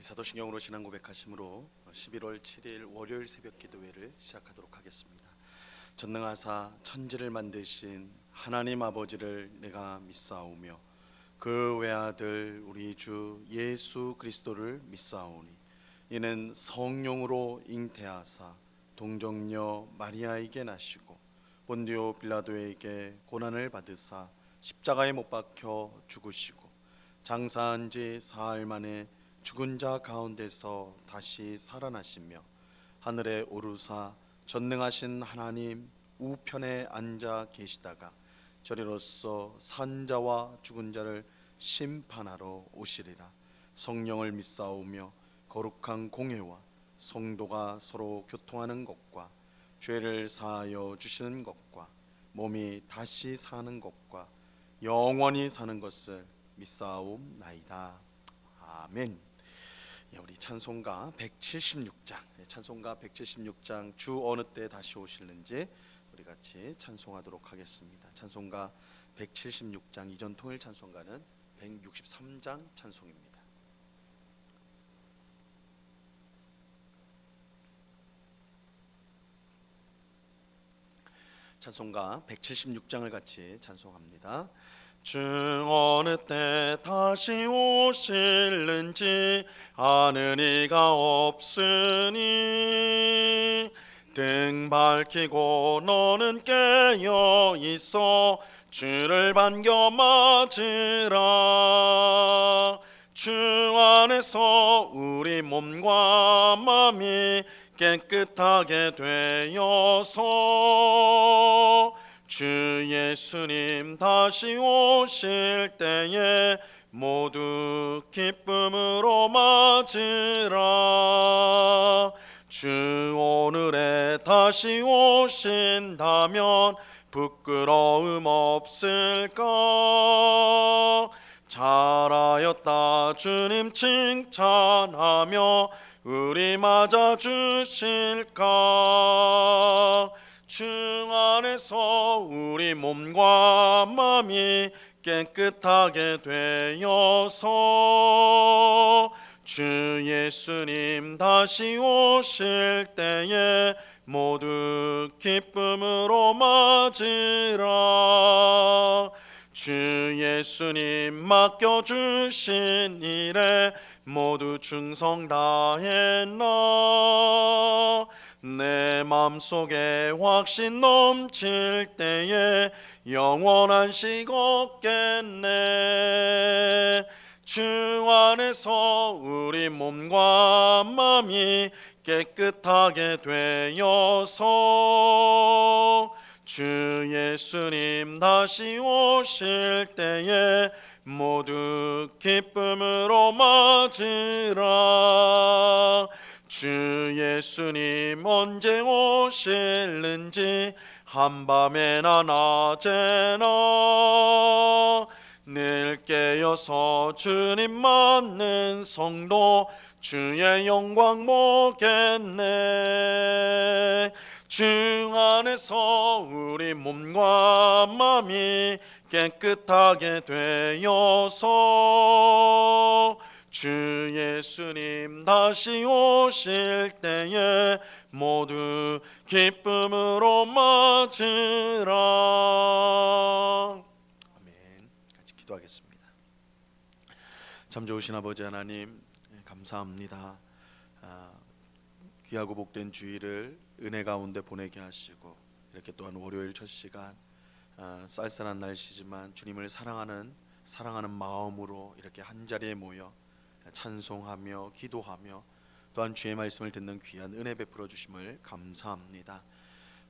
사도신경으로 신앙 고백하심으로 11월 7일 월요일 새벽 기도회를 시작하도록 하겠습니다. 전능하사 천지를 만드신 하나님 아버지를 내가 믿사오며 그 외아들 우리 주 예수 그리스도를 믿사오니 이는 성령으로 잉태하사 동정녀 마리아에게 나시고 본디오 빌라도에게 고난을 받으사 십자가에 못 박혀 죽으시고 장사한 지 사흘 만에 죽은 자 가운데서 다시 살아나시며 하늘에 오르사 전능하신 하나님 우편에 앉아 계시다가 저리로서 산 자와 죽은 자를 심판하러 오시리라. 성령을 믿사오며 거룩한 공회와 성도가 서로 교통하는 것과 죄를 사하여 주시는 것과 몸이 다시 사는 것과 영원히 사는 것을 믿사옵나이다. 아멘. 우리 찬송가 176장 주 어느 때 다시 오실는지 우리 같이 찬송하도록 하겠습니다. 찬송가 176장 이전 통일 찬송가는 163장 찬송입니다. 찬송가 176장을 같이 찬송합니다. 주 어느 때 다시 오실는지 아는 이가 없으니 등 밝히고 너는 깨어 있어 주를 반겨 맞으라. 주 안에서 우리 몸과 마음이 깨끗하게 되어서 주 예수님 다시 오실 때에 모두 기쁨으로 맞으라. 주 오늘에 다시 오신다면 부끄러움 없을까? 잘하였다 주님 칭찬하며 우리 맞아 주실까? 주 안에서 우리 몸과 마음이 깨끗하게 되어서 주 예수님 다시 오실 때에 모두 기쁨으로 맞으라. 주 예수님 맡겨주신 일에 모두 충성 다했나? 내 맘속에 확신 넘칠 때에 영원한 식 없겠네. 주 안에서 우리 몸과 마음이 깨끗하게 되어서 주 예수님 다시 오실 때에 모두 기쁨으로 맞으라. 주 예수님 언제 오실는지 한밤에나 낮에나 늘 깨어서 주님 맞는 성도 주의 영광 보겠네. 주 안에서 우리 몸과 마음이 깨끗하게 되어서 주 예수님 다시 오실 때에 모두 기쁨으로 맞으라. 아멘. 같이 기도하겠습니다. 참 좋으신 아버지 하나님 감사합니다. 귀하고 복된 주일을 은혜 가운데 보내게 하시고 이렇게 또한 월요일 첫 시간 쌀쌀한 날씨지만 주님을 사랑하는 마음으로 이렇게 한자리에 모여 찬송하며 기도하며 또한 주의 말씀을 듣는 귀한 은혜 베풀어 주심을 감사합니다.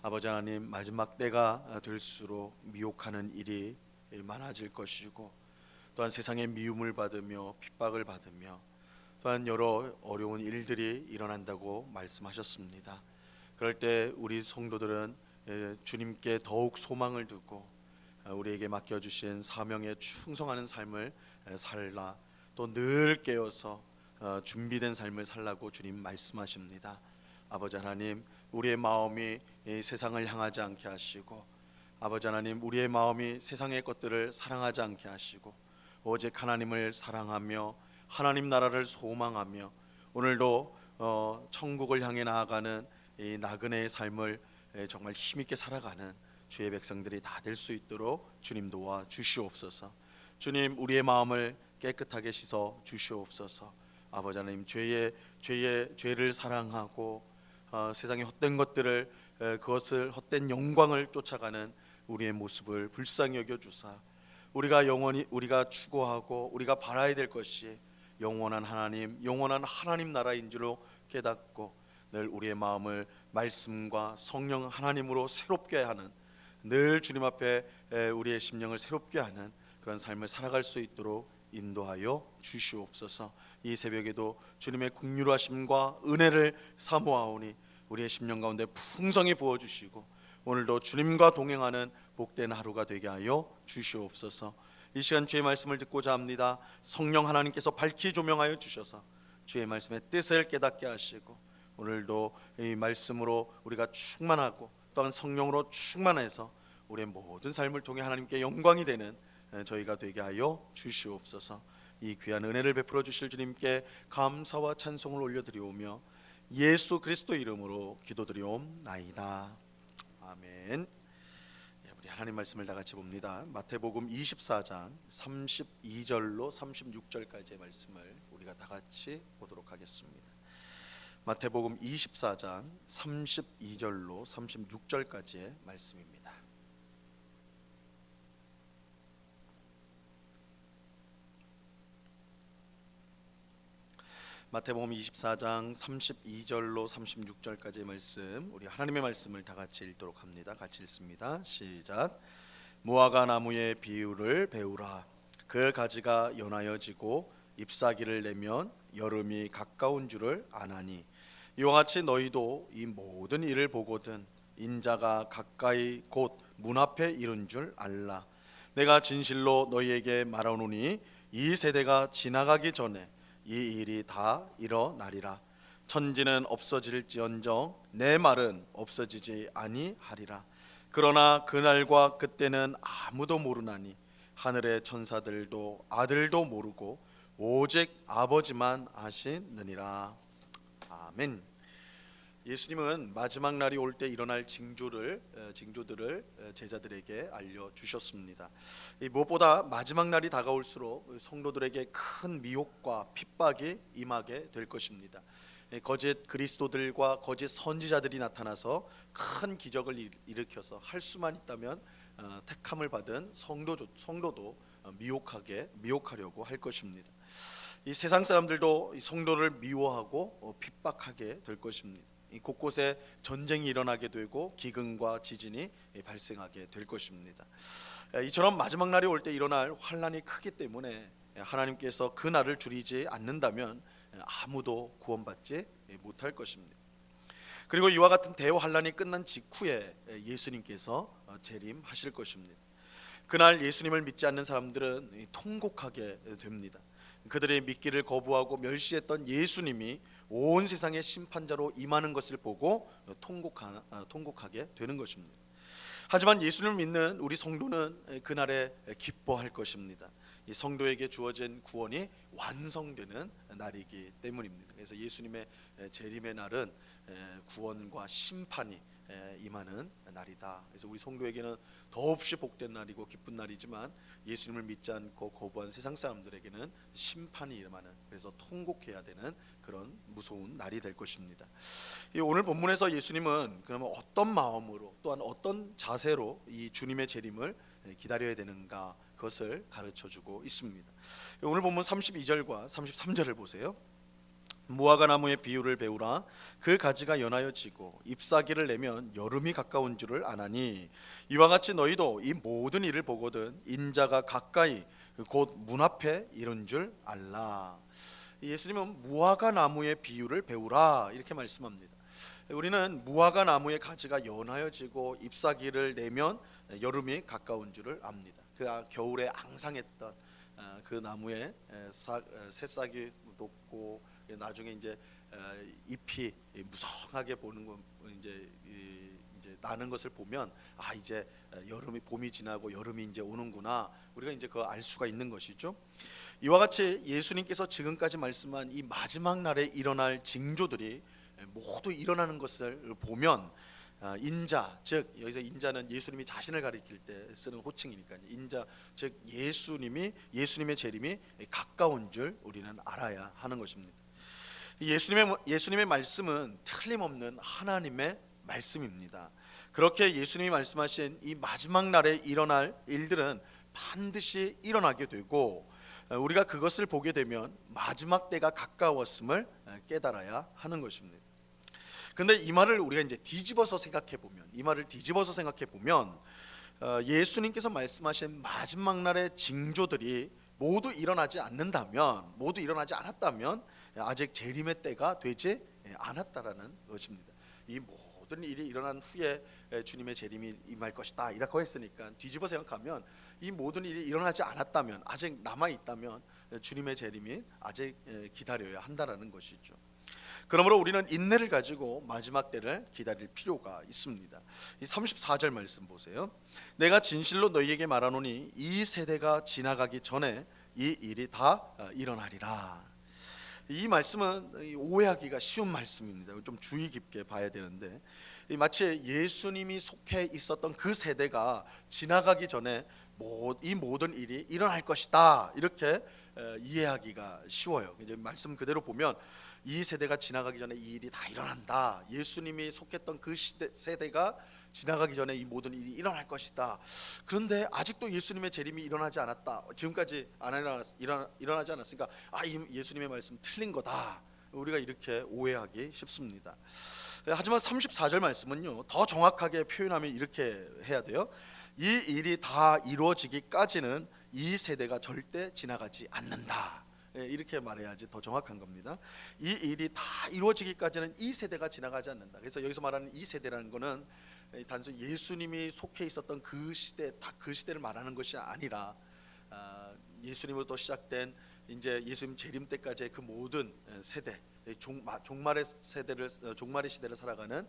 아버지 하나님, 마지막 때가 될수록 미혹하는 일이 많아질 것이고 또한 세상의 미움을 받으며 핍박을 받으며 또한 여러 어려운 일들이 일어난다고 말씀하셨습니다. 그럴 때 우리 성도들은 주님께 더욱 소망을 두고 우리에게 맡겨주신 사명에 충성하는 삶을 살라, 또 늘 깨어서 준비된 삶을 살라고 주님 말씀하십니다. 아버지 하나님, 우리의 마음이 세상을 향하지 않게 하시고, 아버지 하나님, 우리의 마음이 세상의 것들을 사랑하지 않게 하시고 오직 하나님을 사랑하며 하나님 나라를 소망하며 오늘도 천국을 향해 나아가는 이 나그네의 삶을 정말 힘있게 살아가는 주의 백성들이 다 될 수 있도록 주님 도와 주시옵소서. 주님, 우리의 마음을 깨끗하게 씻어 주시옵소서. 아버지 하나님, 죄를 사랑하고 세상의 헛된 것들을 그것을 헛된 영광을 쫓아가는 우리의 모습을 불쌍히 여겨 주사, 우리가 추구하고 우리가 바라야 될 것이 영원한 하나님 나라인 줄로 깨닫고 늘 우리의 마음을 말씀과 성령 하나님으로 새롭게 하는, 늘 주님 앞에 우리의 심령을 새롭게 하는 그런 삶을 살아갈 수 있도록 인도하여 주시옵소서. 이 새벽에도 주님의 긍휼하심과 은혜를 사모하오니 우리의 심령 가운데 풍성히 부어주시고 오늘도 주님과 동행하는 복된 하루가 되게 하여 주시옵소서. 이 시간 주의 말씀을 듣고자 합니다. 성령 하나님께서 밝히 조명하여 주셔서 주의 말씀의 뜻을 깨닫게 하시고 오늘도 이 말씀으로 우리가 충만하고 또한 성령으로 충만해서 우리의 모든 삶을 통해 하나님께 영광이 되는 저희가 되게 하여 주시옵소서. 이 귀한 은혜를 베풀어 주실 주님께 감사와 찬송을 올려드리오며 예수 그리스도 이름으로 기도드리옵나이다. 아멘. 우리 하나님 말씀을 다 같이 봅니다. 마태복음 24장 32절로 36절까지의 말씀을 우리가 다 같이 보도록 하겠습니다. 마태복음 24장 32절로 36절까지의 말씀입니다. 마태복음 24장 32절로 36절까지의 말씀, 우리 하나님의 말씀을 다 같이 읽도록 합니다. 같이 읽습니다. 시작. 무화과 나무의 비유를 배우라. 그 가지가 연하여지고 잎사귀를 내면 여름이 가까운 줄을 아나니 이와 같이 너희도 이 모든 일을 보거든 인자가 가까이 곧 문 앞에 이른 줄 알라. 내가 진실로 너희에게 말하노니 이 세대가 지나가기 전에 이 일이 다 일어나리라. 천지는 없어질지언정 내 말은 없어지지 아니하리라. 그러나 그날과 그때는 아무도 모르나니 하늘의 천사들도 아들도 모르고 오직 아버지만 아시느니라. 아멘. 예수님은 마지막 날이 올 때 일어날 징조들을 제자들에게 알려주셨습니다. 무엇보다 마지막 날이 다가올수록 성도들에게 큰 미혹과 핍박이 임하게 될 것입니다. 거짓 그리스도들과 거짓 선지자들이 나타나서 큰 기적을 일으켜서 할 수만 있다면 택함을 받은 성도도 미혹하려고 할 것입니다. 이 세상 사람들도 성도를 미워하고 핍박하게 될 것입니다. 이 곳곳에 전쟁이 일어나게 되고 기근과 지진이 발생하게 될 것입니다. 이처럼 마지막 날이 올 때 일어날 환란이 크기 때문에 하나님께서 그 날을 줄이지 않는다면 아무도 구원받지 못할 것입니다. 그리고 이와 같은 대환란이 끝난 직후에 예수님께서 재림하실 것입니다. 그날 예수님을 믿지 않는 사람들은 통곡하게 됩니다. 그들의 믿기를 거부하고 멸시했던 예수님이 온 세상의 심판자로 임하는 것을 보고 통곡하게 되는 것입니다. 하지만 예수님을 믿는 우리 성도는 그날에 기뻐할 것입니다. 이 성도에게 주어진 구원이 완성되는 날이기 때문입니다. 그래서 예수님의 재림의 날은 구원과 심판이 임하는 날이다. 그래서 우리 성도에게는 더없이 복된 날이고 기쁜 날이지만 예수님을 믿지 않고 거부한 세상 사람들에게는 심판이 임하는, 그래서 통곡해야 되는 그런 무서운 날이 될 것입니다. 오늘 본문에서 예수님은 그러면 어떤 마음으로 또한 어떤 자세로 이 주님의 재림을 기다려야 되는가, 그것을 가르쳐주고 있습니다. 오늘 본문 32절과 33절을 보세요. 무화과 나무의 비유를 배우라. 그 가지가 연하여지고 잎사귀를 내면 여름이 가까운 줄을 아나니 이와 같이 너희도 이 모든 일을 보거든 인자가 가까이 곧 문 앞에 이른 줄 알라. 예수님은 무화과 나무의 비유를 배우라 이렇게 말씀합니다. 우리는 무화과 나무의 가지가 연하여지고 잎사귀를 내면 여름이 가까운 줄을 압니다. 그 겨울에 앙상했던 그 나무에 새싹이 돋고 나중에 이제 잎이 무성하게 보는 거 이제 나는 것을 보면 이제 여름이 봄이 지나고 여름이 이제 오는구나, 우리가 이제 그거 알 수가 있는 것이죠. 이와 같이 예수님께서 지금까지 말씀한 이 마지막 날에 일어날 징조들이 모두 일어나는 것을 보면 인자, 즉 여기서 인자는 예수님이 자신을 가리킬 때 쓰는 호칭이니까요. 인자, 즉 예수님의 재림이 가까운 줄 우리는 알아야 하는 것입니다. 예수님의 말씀은 틀림없는 하나님의 말씀입니다. 그렇게 예수님이 말씀하신 이 마지막 날에 일어날 일들은 반드시 일어나게 되고, 우리가 그것을 보게 되면 마지막 때가 가까웠음을 깨달아야 하는 것입니다. 근데 이 말을 우리가 이제 뒤집어서 생각해 보면 예수님께서 말씀하신 마지막 날의 징조들이 모두 일어나지 않았다면 아직 재림의 때가 되지 않았다라는 것입니다. 이 모든 일이 일어난 후에 주님의 재림이 임할 것이다 이라고 했으니까, 뒤집어 생각하면 이 모든 일이 일어나지 않았다면, 아직 남아 있다면 주님의 재림이 아직 기다려야 한다라는 것이죠. 그러므로 우리는 인내를 가지고 마지막 때를 기다릴 필요가 있습니다. 이 34절 말씀 보세요. 내가 진실로 너희에게 말하노니 이 세대가 지나가기 전에 이 일이 다 일어나리라. 이 말씀은 오해하기가 쉬운 말씀입니다. 좀 주의 깊게 봐야 되는데, 마치 예수님이 속해 있었던 그 세대가 지나가기 전에 이 모든 일이 일어날 것이다 이렇게 이해하기가 쉬워요. 이제 말씀 그대로 보면 이 세대가 지나가기 전에 이 일이 다 일어난다. 예수님이 속했던 그 세대가 지나가기 전에 이 모든 일이 일어날 것이다. 그런데 아직도 예수님의 재림이 일어나지 않았다. 지금까지 일어나지 않았으니까 이 예수님의 말씀 틀린 거다. 우리가 이렇게 오해하기 쉽습니다. 하지만 34절 말씀은요, 더 정확하게 표현하면 이렇게 해야 돼요. 이 일이 다 이루어지기까지는 이 세대가 절대 지나가지 않는다. 이렇게 말해야지 더 정확한 겁니다. 이 일이 다 이루어지기까지는 이 세대가 지나가지 않는다. 그래서 여기서 말하는 이 세대라는 것은 단순히 예수님이 속해 있었던 그 시대, 그 시대를 말하는 것이 아니라 예수님으로부터 시작된 이제 예수님 재림 때까지의 그 모든 세대, 종말의 시대를 살아가는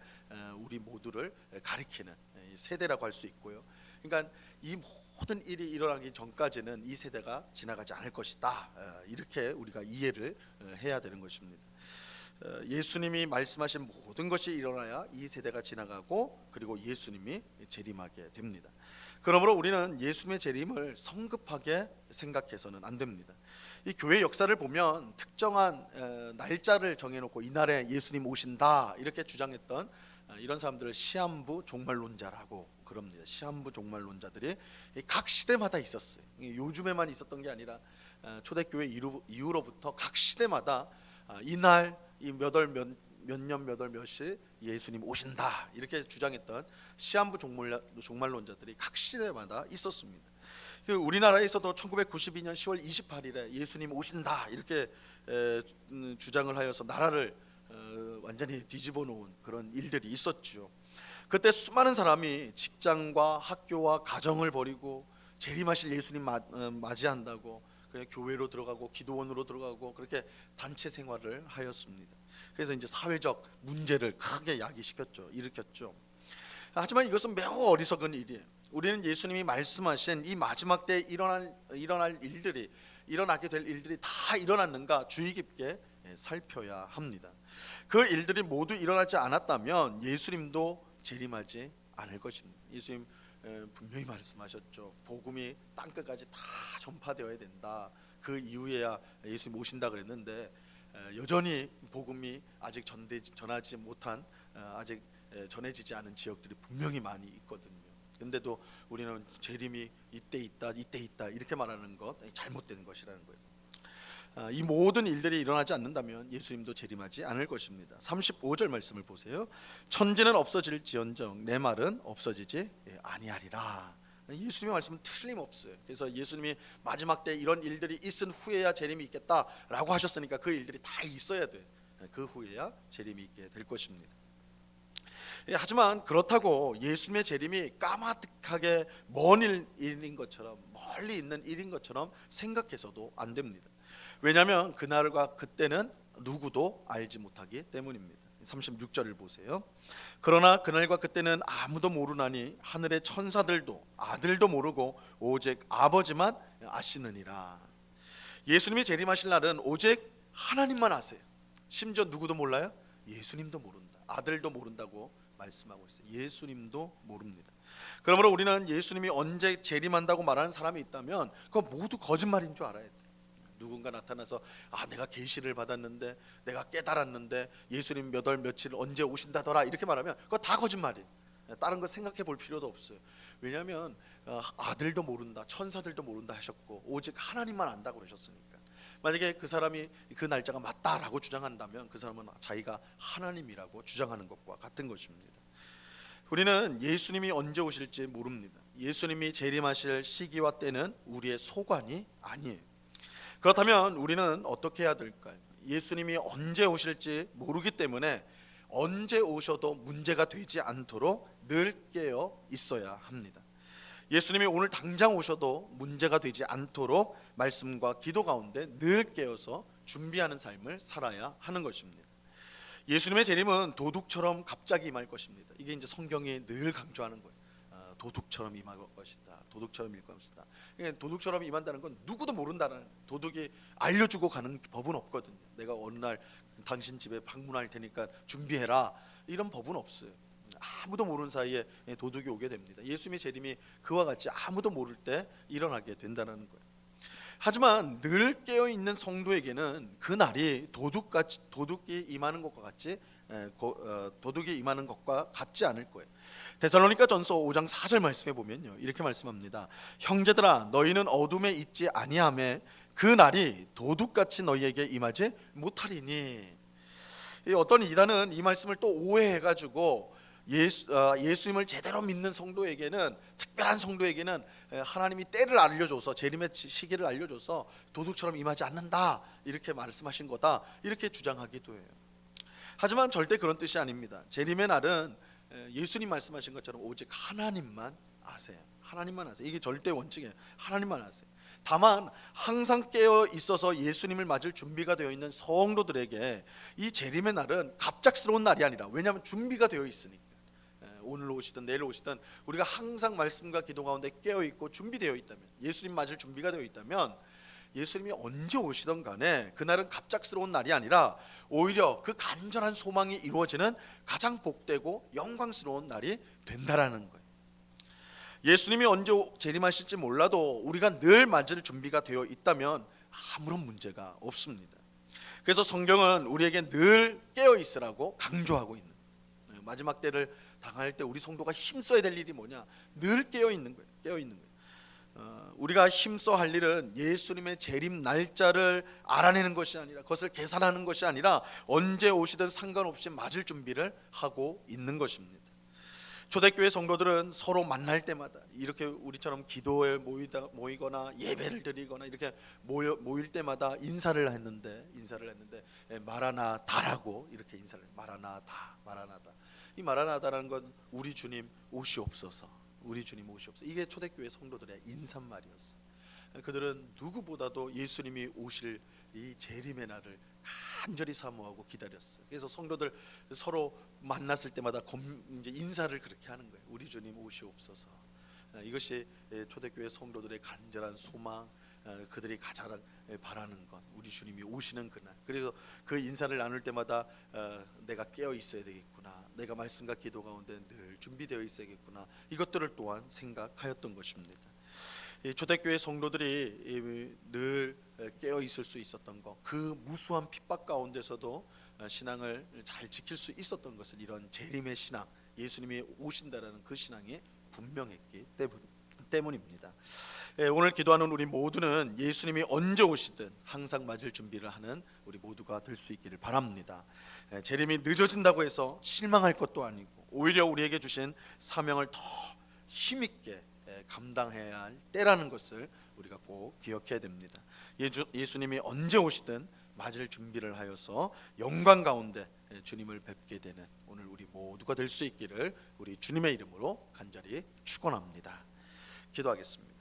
우리 모두를 가리키는 세대라고 할 수 있고요. 그러니까 이 모든 일이 일어나기 전까지는 이 세대가 지나가지 않을 것이다. 이렇게 우리가 이해를 해야 되는 것입니다. 예수님이 말씀하신 모든 것이 일어나야 이 세대가 지나가고, 그리고 예수님이 재림하게 됩니다. 그러므로 우리는 예수님의 재림을 성급하게 생각해서는 안 됩니다. 이 교회 역사를 보면 특정한 날짜를 정해놓고 이날에 예수님 오신다 이렇게 주장했던 이런 사람들을 시한부 종말론자라고 그럽니다. 시한부 종말론자들이 각 시대마다 있었어요. 요즘에만 있었던 게 아니라 초대교회 이후로부터 각 시대마다 이날 이 몇 년 몇시 예수님 오신다 이렇게 주장했던 시한부 종말론자들이 각 시대마다 있었습니다. 우리나라에서도 1992년 10월 28일에 예수님 오신다 이렇게 주장을 하여서 나라를 완전히 뒤집어 놓은 그런 일들이 있었죠. 그때 수많은 사람이 직장과 학교와 가정을 버리고 재림하실 예수님 맞이한다고 그냥 교회로 들어가고 기도원으로 들어가고 그렇게 단체 생활을 하였습니다. 그래서 이제 사회적 문제를 크게 일으켰죠. 하지만 이것은 매우 어리석은 일이에요. 우리는 예수님이 말씀하신 이 마지막 때에 일어나게 될 일들이 다 일어났는가 주의 깊게 살펴야 합니다. 그 일들이 모두 일어나지 않았다면 예수님도 재림하지 않을 것입니다. 예수님 분명히 말씀하셨죠. 복음이 땅끝까지 다 전파되어야 된다. 그 이후에야 예수님 오신다 그랬는데 여전히 복음이 아직 전하지 못한 아직 전해지지 않은 지역들이 분명히 많이 있거든요. 근데도 우리는 재림이 이때 있다 이렇게 말하는 것 잘못된 것이라는 거예요. 이 모든 일들이 일어나지 않는다면 예수님도 재림하지 않을 것입니다. 35절 말씀을 보세요. 천지는 없어질지언정 내 말은 없어지지 아니하리라. 예수님의 말씀은 틀림없어요. 그래서 예수님이 마지막 때 이런 일들이 있은 후에야 재림이 있겠다라고 하셨으니까 그 일들이 다 있어야 돼. 그 후에야 재림이 있게 될 것입니다. 하지만 그렇다고 예수님의 재림이 까마득하게 먼 일인 것처럼, 멀리 있는 일인 것처럼 생각해서도 안 됩니다. 왜냐하면 그날과 그때는 누구도 알지 못하기 때문입니다. 36절을 보세요. 그러나 그날과 그때는 아무도 모르나니 하늘의 천사들도 아들도 모르고 오직 아버지만 아시느니라. 예수님이 재림하실 날은 오직 하나님만 아세요. 심지어 누구도 몰라요? 예수님도 모른다. 아들도 모른다고 말씀하고 있어요. 예수님도 모릅니다. 그러므로 우리는 예수님이 언제 재림한다고 말하는 사람이 있다면 그거 모두 거짓말인 줄 알아야 돼. 누군가 나타나서 내가 계시를 받았는데, 내가 깨달았는데 예수님 몇 월 며칠 언제 오신다더라 이렇게 말하면 그거 다 거짓말이에요. 다른 거 생각해 볼 필요도 없어요. 왜냐하면 아들도 모른다, 천사들도 모른다 하셨고 오직 하나님만 안다고 그러셨으니까. 만약에 그 사람이 그 날짜가 맞다라고 주장한다면 그 사람은 자기가 하나님이라고 주장하는 것과 같은 것입니다. 우리는 예수님이 언제 오실지 모릅니다. 예수님이 재림하실 시기와 때는 우리의 소관이 아니에요. 그렇다면 우리는 어떻게 해야 될까요? 예수님이 언제 오실지 모르기 때문에 언제 오셔도 문제가 되지 않도록 늘 깨어 있어야 합니다. 예수님이 오늘 당장 오셔도 문제가 되지 않도록 말씀과 기도 가운데 늘 깨어서 준비하는 삶을 살아야 하는 것입니다. 예수님의 재림은 도둑처럼 갑자기 임할 것입니다. 이게 이제 성경이 늘 강조하는 거예요. 도둑처럼 임할 것이다. 도둑처럼 임할 것이다. 도둑처럼 임한다는 건 누구도 모른다는, 도둑이 알려주고 가는 법은 없거든요. 내가 어느 날 당신 집에 방문할 테니까 준비해라 이런 법은 없어요. 아무도 모르는 사이에 도둑이 오게 됩니다. 예수님의 재림이 그와 같이 아무도 모를 때 일어나게 된다는 거예요. 하지만 늘 깨어있는 성도에게는 그 날이 도둑이 임하는 것과 같지 않을 거예요. 데살로니가전서 5장 4절 말씀에 보면요, 이렇게 말씀합니다. 형제들아, 너희는 어둠에 있지 아니하매 그 날이 도둑같이 너희에게 임하지 못하리니. 어떤 이단은 이 말씀을 또 오해해가지고 예수님을 제대로 믿는 성도에게는, 특별한 성도에게는 하나님이 때를 알려줘서, 재림의 시기를 알려줘서 도둑처럼 임하지 않는다 이렇게 말씀하신 거다 이렇게 주장하기도 해요. 하지만 절대 그런 뜻이 아닙니다. 재림의 날은 예수님 말씀하신 것처럼 오직 하나님만 아세요. 하나님만 아세요. 이게 절대 원칙이에요. 하나님만 아세요. 다만 항상 깨어 있어서 예수님을 맞을 준비가 되어 있는 성도들에게 이 재림의 날은 갑작스러운 날이 아니라, 왜냐하면 준비가 되어 있으니까. 오늘 오시든 내일 오시든 우리가 항상 말씀과 기도 가운데 깨어 있고 준비되어 있다면, 예수님 맞을 준비가 되어 있다면, 예수님이 언제 오시던 간에 그날은 갑작스러운 날이 아니라 오히려 그 간절한 소망이 이루어지는 가장 복되고 영광스러운 날이 된다라는 거예요. 예수님이 언제 재림하실지 몰라도 우리가 늘 맞을 준비가 되어 있다면 아무런 문제가 없습니다. 그래서 성경은 우리에게 늘 깨어 있으라고 강조하고 있는 거예요. 마지막 때를 당할 때 우리 성도가 힘써야 될 일이 뭐냐? 늘 깨어 있는 거예요. 깨어 있는 거예요. 우리가 힘써 할 일은 예수님의 재림 날짜를 알아내는 것이 아니라, 그것을 계산하는 것이 아니라 언제 오시든 상관없이 맞을 준비를 하고 있는 것입니다. 초대교회 성도들은 서로 만날 때마다 이렇게 우리처럼 기도에 모이거나 예배를 드리거나 이렇게 모일 때마다 인사를 했는데 마라나다라고 이렇게 인사를 해요. 마라나다. 이 마라나다라는 건 우리 주님 오시옵소서, 우리 주님 오시옵소서. 이게 초대교회 성도들의 인사말이었어. 그들은 누구보다도 예수님이 오실 이 재림의 날을 간절히 사모하고 기다렸어요. 그래서 성도들 서로 만났을 때마다 이제 인사를 그렇게 하는 거예요. 우리 주님 오시옵소서. 이것이 초대교회 성도들의 간절한 소망, 그들이 가장 바라는 것, 우리 주님이 오시는 그날. 그래서 그 인사를 나눌 때마다 내가 깨어 있어야 되겠구나, 내가 말씀과 기도 가운데 늘 준비되어 있어야겠구나, 이것들을 또한 생각하였던 것입니다. 초대교회 성도들이 늘 깨어 있을 수 있었던 것, 그 무수한 핍박 가운데서도 신앙을 잘 지킬 수 있었던 것은 이런 재림의 신앙, 예수님이 오신다라는 그 신앙이 분명했기 때문입니다. 오늘 기도하는 우리 모두는 예수님이 언제 오시든 항상 맞을 준비를 하는 우리 모두가 될 수 있기를 바랍니다. 재림이 늦어진다고 해서 실망할 것도 아니고, 오히려 우리에게 주신 사명을 더 힘있게 감당해야 할 때라는 것을 우리가 꼭 기억해야 됩니다. 예수님이 언제 오시든 맞을 준비를 하여서 영광 가운데 주님을 뵙게 되는 오늘 우리 모두가 될 수 있기를 우리 주님의 이름으로 간절히 축원합니다. 기도하겠습니다.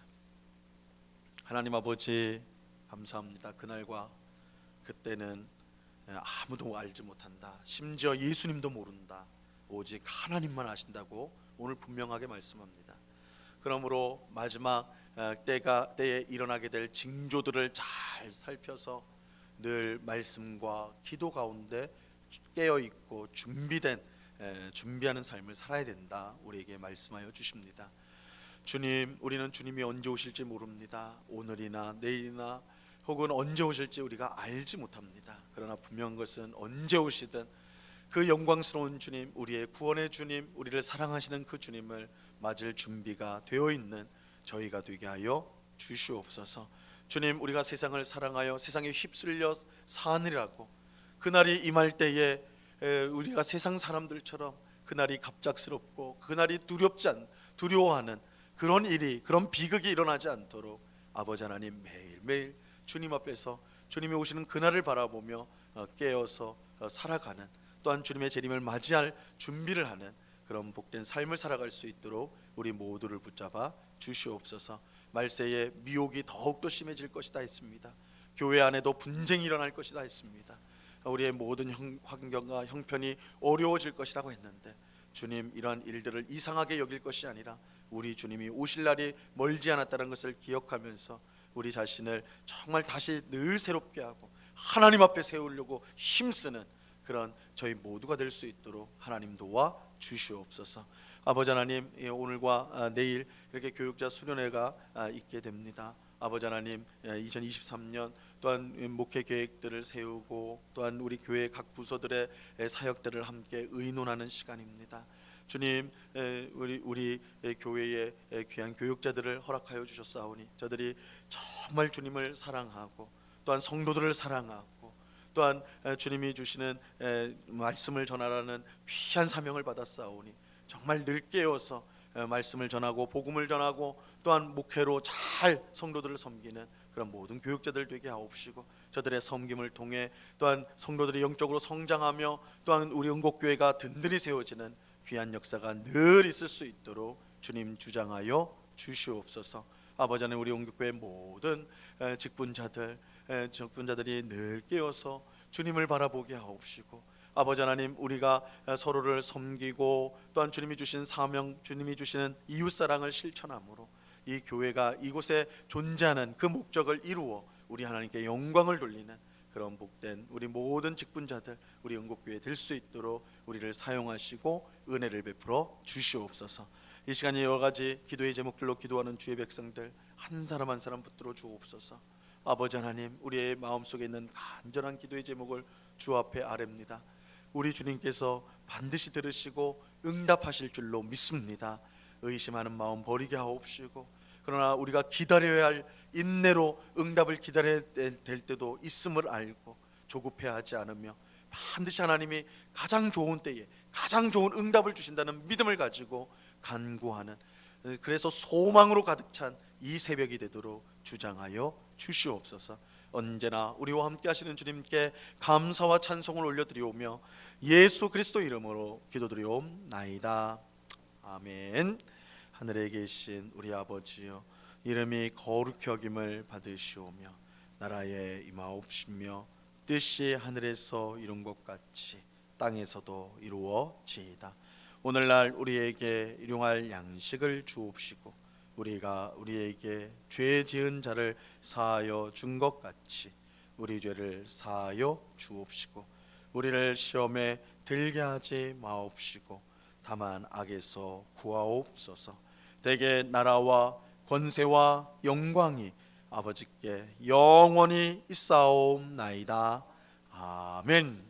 하나님 아버지, 감사합니다. 그날과 그때는 아무도 알지 못한다. 심지어 예수님도 모른다. 오직 하나님만 아신다고 오늘 분명하게 말씀합니다. 그러므로 마지막 때에 일어나게 될 징조들을 잘 살펴서 늘 말씀과 기도 가운데 깨어 있고 준비하는 삶을 살아야 된다. 우리에게 말씀하여 주십니다. 주님, 우리는 주님이 언제 오실지 모릅니다. 오늘이나 내일이나 혹은 언제 오실지 우리가 알지 못합니다. 그러나 분명한 것은 언제 오시든 그 영광스러운 주님, 우리의 구원의 주님, 우리를 사랑하시는 그 주님을 맞을 준비가 되어 있는 저희가 되게 하여 주시옵소서. 주님, 우리가 세상을 사랑하여 세상에 휩쓸려 사느라고 그날이 임할 때에 우리가 세상 사람들처럼 그날이 갑작스럽고 그날이 두려워하는 그런 일이, 그런 비극이 일어나지 않도록 아버지 하나님 매일매일 주님 앞에서 주님이 오시는 그날을 바라보며 깨어서 살아가는, 또한 주님의 재림을 맞이할 준비를 하는 그런 복된 삶을 살아갈 수 있도록 우리 모두를 붙잡아 주시옵소서. 말세에 미혹이 더욱더 심해질 것이다 했습니다. 교회 안에도 분쟁이 일어날 것이다 했습니다. 우리의 모든 환경과 형편이 어려워질 것이라고 했는데 주님, 이러한 일들을 이상하게 여길 것이 아니라 우리 주님이 오실 날이 멀지 않았다는 것을 기억하면서 우리 자신을 정말 다시 늘 새롭게 하고 하나님 앞에 세우려고 힘쓰는 그런 저희 모두가 될 수 있도록 하나님 도와 주시옵소서. 아버지 하나님, 오늘과 내일 이렇게 교육자 수련회가 있게 됩니다. 아버지 하나님, 2023년 또한 목회 계획들을 세우고 또한 우리 교회 각 부서들의 사역들을 함께 의논하는 시간입니다. 주님, 우리 교회의 귀한 교육자들을 허락하여 주셨사오니 저들이 정말 주님을 사랑하고 또한 성도들을 사랑하고 또한 주님이 주시는 말씀을 전하라는 귀한 사명을 받았사오니 정말 늘 깨어서 말씀을 전하고 복음을 전하고 또한 목회로 잘 성도들을 섬기는 그런 모든 교육자들 되게 하옵시고 저들의 섬김을 통해 또한 성도들이 영적으로 성장하며 또한 우리 은곡교회가 든든히 세워지는 귀한 역사가 늘 있을 수 있도록 주님 주장하여 주시옵소서. 아버지 하나님, 우리 은곡교회 모든 직분자들이 늘 깨어서 주님을 바라보게 하옵시고 아버지 하나님, 우리가 서로를 섬기고 또한 주님이 주신 사명, 주님이 주시는 이웃사랑을 실천함으로 이 교회가 이곳에 존재하는 그 목적을 이루어 우리 하나님께 영광을 돌리는 그런 복된 우리 모든 직분자들, 우리 은곡교회 될 수 있도록 우리를 사용하시고 은혜를 베풀어 주시옵소서. 이 시간에 여러 가지 기도의 제목들로 기도하는 주의 백성들 한 사람 한 사람 붙들어 주옵소서. 아버지 하나님, 우리의 마음속에 있는 간절한 기도의 제목을 주 앞에 아뢰입니다. 우리 주님께서 반드시 들으시고 응답하실 줄로 믿습니다. 의심하는 마음 버리게 하옵시고 그러나 우리가 기다려야 할 인내로 응답을 기다려야 될 때도 있음을 알고 조급해하지 않으며 반드시 하나님이 가장 좋은 때에 가장 좋은 응답을 주신다는 믿음을 가지고 간구하는, 그래서 소망으로 가득 찬 이 새벽이 되도록 주장하여 주시옵소서. 언제나 우리와 함께 하시는 주님께 감사와 찬송을 올려드리오며 예수 그리스도 이름으로 기도드리옵나이다. 아멘. 하늘에 계신 우리 아버지여, 이름이 거룩히 여김을 받으시오며 나라에 임하옵시며 뜻이 하늘에서 이룬 것 같이 땅에서도 이루어지이다. 오늘날 우리에게 일용할 양식을 주옵시고 우리가 우리에게 죄 지은 자를 사하여 준 것 같이 우리 죄를 사하여 주옵시고 우리를 시험에 들게 하지 마옵시고 다만 악에서 구하옵소서. 대개 나라와 권세와 영광이 아버지께 영원히 있사옵나이다. 아멘.